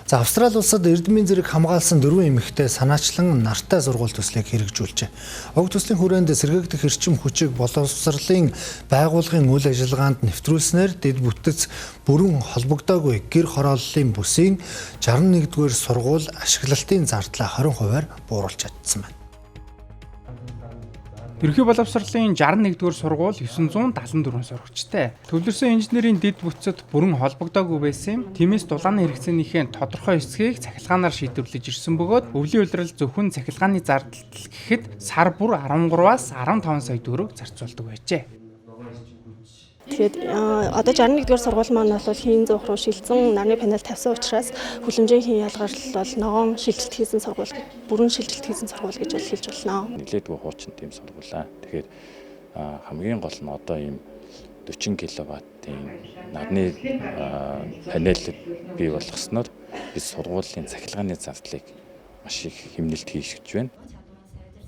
За Австрали улсад эрдмийн зэрэг хамгаалсан 4 эмэгтэй санаачлан нартай сургууль төслийг хэрэгжүүлжээ. Уг төслийн хүрээнд сэргээгдэх эрчим хүчийг боловсролын байгууллагын үйл ажиллагаанд нэвтрүүлснээр дэд бүтэц бүрэн холбогдоогүй гэр хорооллын бүсийн 61-р сургууль ашиглалтын зардлаа 20%-аар бууруулж чадсан байна. Ерхий боловсролын 61-р сургууль 974 сурагчтай. Төвлөрсөн инженерийн дэд бүтцэд бүрэн холбогдоогүй байсан юм. Тиймээс дулааны хэрэгцээнийхээ тодорхой хэсгийг цахилгаанаар шийдвэрлэж ирсэн бөгөөд өвлийн улирал зөвхөн цахилгааны зардал гэхэд сар бүр 13-аас 15 сая төгрөг зарцуулдаг байжээ. Тэгээд одоо 61-р сургууль маань бол хийн зөөх рүү шилжсэн нарны панел тавьсан учраас хүлэмжийн хийн ялгарл бол ногоон шилжилт хийсэн сургууль, бүрэн шилжилт хийсэн сургууль гэж бол хэлж болно. Нэлээдгүй хуучин тийм сургуулаа. Тэгэхээр хамгийн гол нь одоо ийм 40 кВт-ийн нарны панель бий болгосноор бид сургуулийн цахилгааны зардлыг маш их хэмнэлт хийшгэж байна.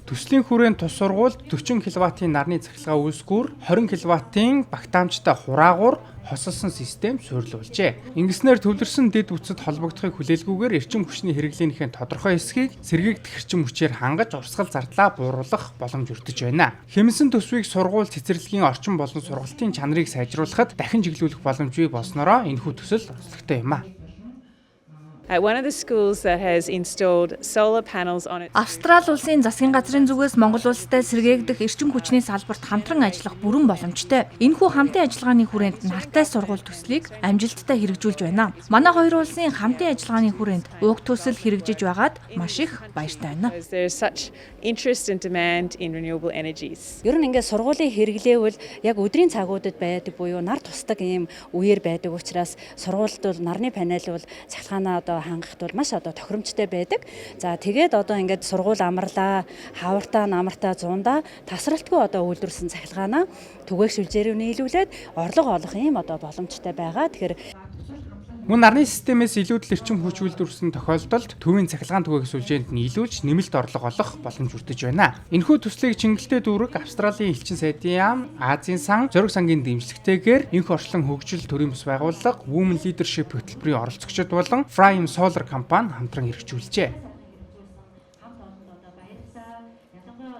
Төслийн хүрээнд тус сургуульд 40 кВт-ийн нарны цахилгаан үүсгүүр 20 кВт-ийн багтаамжтай хураагуур хосолсон систем суурилуулжээ. Ингэснээр төвлөрсөн дэд бүтцэд холбогдохыг хүлээлгүйгээр эрчим хүчний хэрэглээнийхээ тодорхой хэсгийг сэргээгдэх эрчим хүчээр хангаж урсгал зардлаа бууруулах боломж өртөж байна. Хэмнэсэн төсвийг сургууль цэцэрлэгийн орчин болон сургалтын чанарыг сайжруулахад дахин чиглүүлэх боломжгүй болсноороо энэхүү төсөл онцлогтой юм а. One of the schools that has installed solar panels on it. Австрали улсын засгийн газрын зүгээс Монгол улстай сэргээгдэх эрчим хүчний салбарт хамтран ажиллах бүрэн боломжтой. Энэхүү хамтын ажиллагааны хүрээнд нартай сургууль төслийг амжилттай хэрэгжүүлж байна. Манай хоёр улсын хамтын ажиллагааны хүрээнд уг төсөл хэрэгжиж байгаад маш их баяртай байна. There's such interest and demand in renewable energies. Ер нь ингээд сургуулийн хэрэглээвэл яг өдрийн цагуудад байдаг буюу нар тусдаг ийм үеэр байдаг учраас сургуульд бол нарны панел бол цахилгаанаа одоо хангахд бол маш одоо тохиромжтой байдаг. За тэгээд одоо ингээд сургууль амарлаа, хавартаа, намартаа, зундаа тасралтгүй одоо үйлдвэрлэсэн цахилгаанаа түгээгшүүлжээр нийлүүлээд орлого олох ийм одоо боломжтой байгаа. Тэгэхээр Мөн нарны системээс илүүдэл эрчим хүч үйлдвэрлэсэн тохиолдолд төвийн цахилгаан түгээх сүлжээнд нийлүүлж нэмэлт орлого олох боломж өртөж байна. Энэхүү төслийг Чингэлтэй дүүрэг Австралийн элчин сайдын яам, Азийн сан, Зориг сангийн дэмжлэгтэйгээр энх орчлон хөгжил төрийн бас байгууллага, Women Leadership хөтөлбөрийн оролцогчид болон Frame Solar компани хамтран хэрэгжүүлжээ.